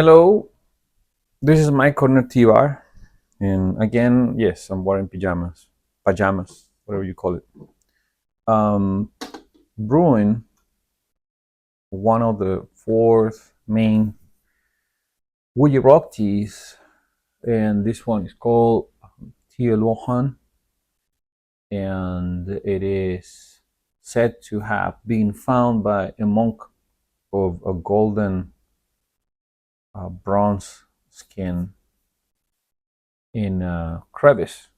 Hello, this is my corner tea bar, and again, yes, I'm wearing pajamas, whatever you call it. Um, Brewing one of the fourth main Wuyi rock teas, and this one is called Tie Luo Han, and it is said to have been found by a monk of a golden bronze skin in a crevice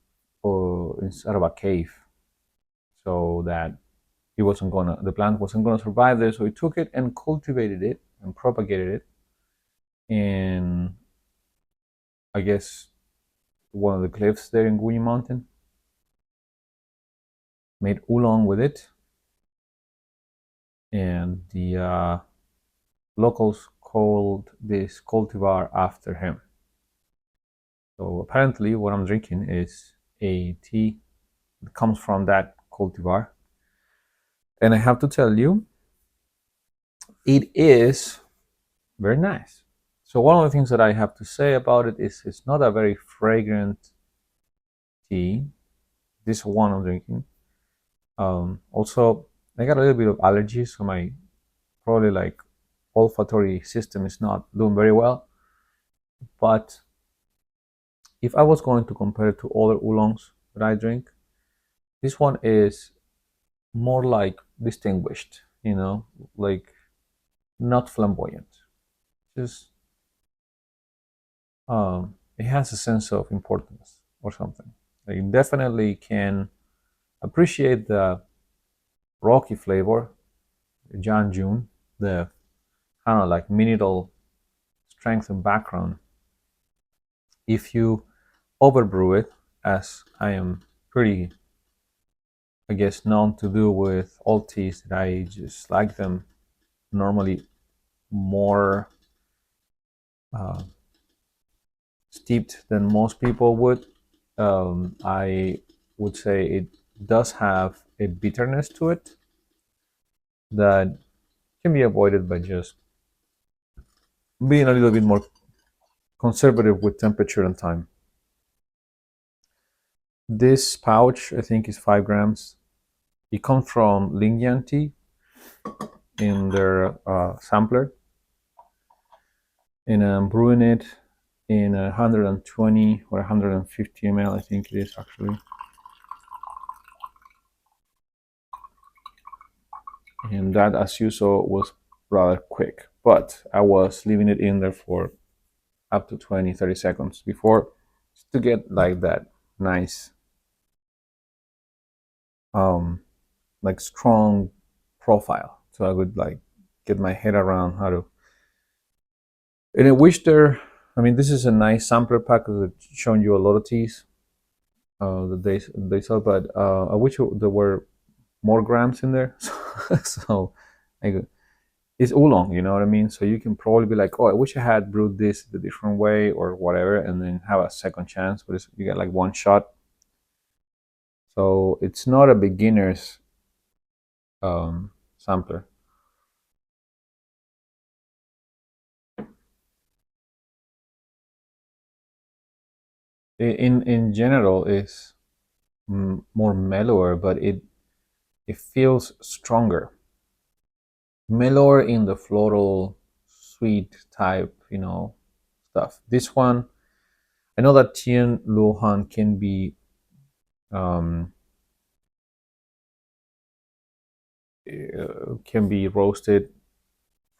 or inside of a cave, so that the plant wasn't gonna survive there. So he took it and cultivated it and propagated it in, I guess, one of the cliffs there in Wuyi Mountain. Made oolong with it, and the locals called this cultivar after him. So apparently, what I'm drinking is a tea that comes from that cultivar, and I have to tell you, it is very nice. So one of the things that I have to say about it is it's not a very fragrant tea. This one I'm drinking. Also, I got a little bit of allergies, so my probably like olfactory system is not doing very well. But if I was going to compare it to other oolongs that I drink, this one is more like distinguished, like not flamboyant. Just it has a sense of importance or something. Like you definitely can appreciate the rocky flavor, John June, the kind of like mineral strength and background. If you overbrew it, as I am pretty, I guess, known to do with all teas, that I just like them normally more uh, steeped than most people would. I would say it does have a bitterness to it that can be avoided by just being a little bit more conservative with temperature and time. This pouch, I think, is 5 grams. It comes from Lingyan tea in their sampler, and I'm brewing it in 120 or 150 ml, I think it is actually. And that, as you saw, was rather quick, but I was leaving it in there for up to 20-30 seconds before to get like that nice um like strong profile, so I would like get my head around how to. And I wish there, I mean, this is a nice sampler pack that showing you a lot of teas that they sell, but I wish there were more grams in there. So I, it's oolong, you know what I mean? So you can probably be like, oh, I wish I had brewed this the different way or whatever, and then have a second chance. But you get like one shot, so it's not a beginner's sampler. In general, is more mellower, but it feels stronger, mellower in the floral, sweet type, stuff. This one, I know that Tie Luo Han um, can be roasted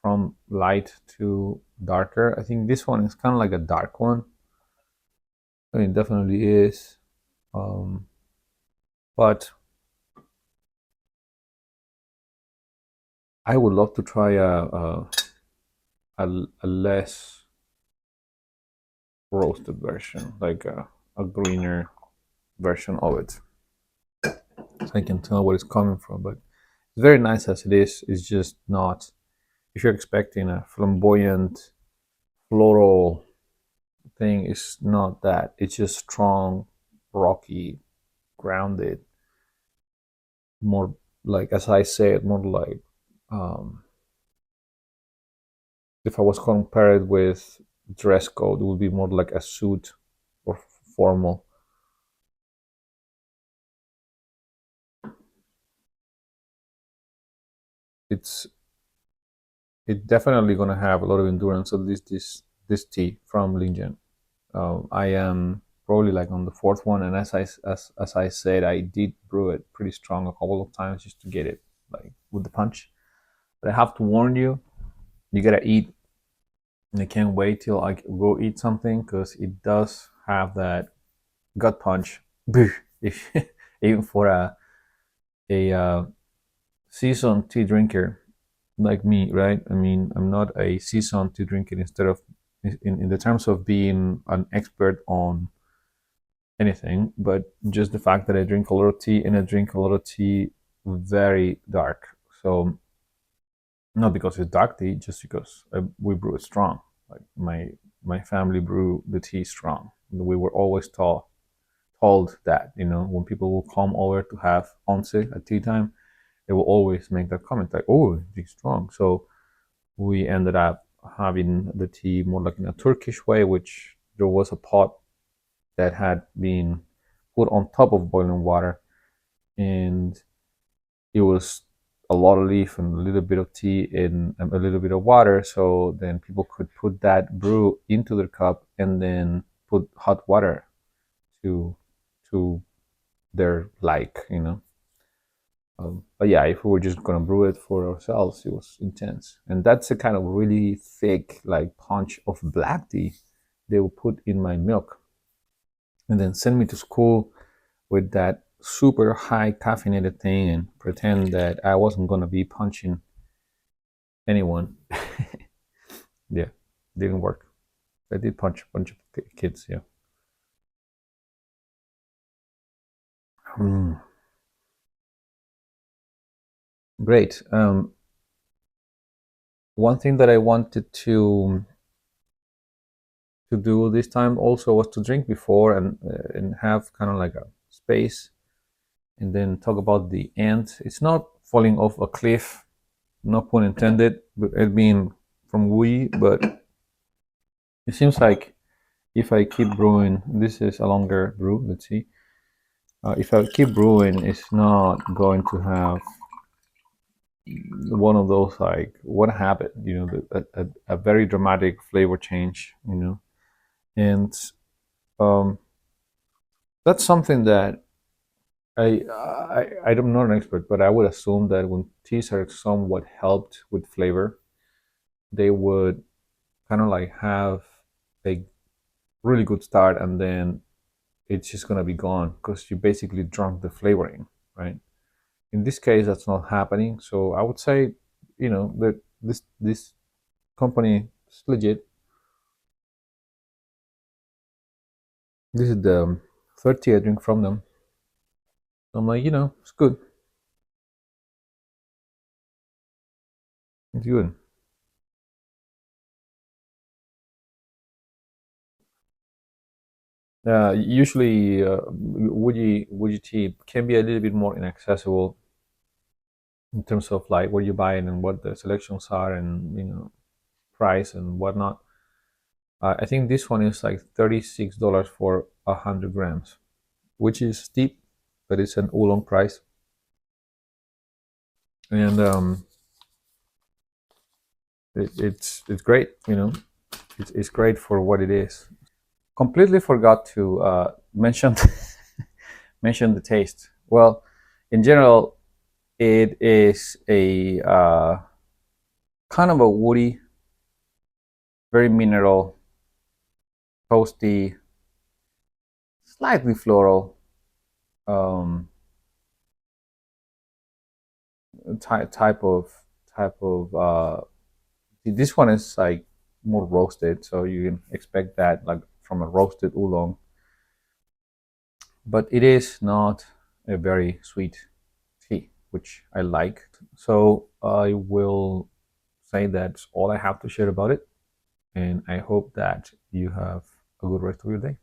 from light to darker. I think this one is kind of like a dark one. I mean, it definitely is. Um, but I would love to try a less roasted version, like a greener version of it, so I can tell where it's coming from. But it's very nice as it is. It's just not. If you're expecting a flamboyant floral thing, it's not that. It's just strong, rocky, grounded, more like, as I said, more like um, if I was compared with dress code. It would be more like a suit or formal. It's definitely gonna have a lot of endurance. At least this tea from Lingyan. I am probably like on the fourth one, and as I said, I did brew it pretty strong a couple of times just to get it like with the punch. But I have to warn you, you gotta eat. And I can't wait till I go eat something because it does have that gut punch. If even for a seasoned tea drinker like me, right? I mean, I'm not a seasoned tea drinker. Instead of in the terms of being an expert on anything, but just the fact that I drink a lot of tea, and I drink a lot of tea very dark. So not because it's dark tea, just because we brew it strong. Like my family brew the tea strong. We were always told that, when people will come over to have once at tea time, they will always make that comment like, "Oh, it's strong." So we ended up having the tea more like in a Turkish way, which there was a pot that had been put on top of boiling water, and it was a lot of leaf and a little bit of tea and a little bit of water. So then people could put that brew into their cup and then put hot water to to their but yeah, if we were just gonna brew it for ourselves, it was intense. And that's a kind of really thick, like punch of black tea they will put in my milk, and then send me to school with that super high caffeinated thing and pretend that I wasn't gonna be punching anyone. Yeah, didn't work. I did punch a bunch of kids. Yeah. Mm, great. One thing that I wanted to do this time also was to drink before and have kind of like a space, and then talk about the end. It's not falling off a cliff, no pun intended, but it being from Wuyi, but it seems like if I keep brewing, this is a longer brew. Let's see. If I keep brewing, it's not going to have one of those like what happened, a very dramatic flavor change, and um, that's something that I'm not an expert, but I would assume that when teas are somewhat helped with flavor, they would kind of like have a really good start, and then it's just gonna be gone because you basically drunk the flavoring, right? In this case, that's not happening. So I would say, that this company is legit. This is the third tea I drink from them. I'm like, it's good. It's good. Usually, Wuyi tea can be a little bit more inaccessible in terms of like where you buy it and what the selections are, and price and whatnot. I think this one is like $36 for 100 grams, which is steep, but it's an oolong price, and it's great. It's great for what it is. Completely forgot to mention mention the taste. Well, in general, it is a kind of a woody, very mineral, toasty, slightly floral um, type of. This one is like more roasted, so you can expect that like from a roasted oolong, but it is not a very sweet tea, which I like. So I will say that's all I have to share about it, and I hope that you have a good rest of your day.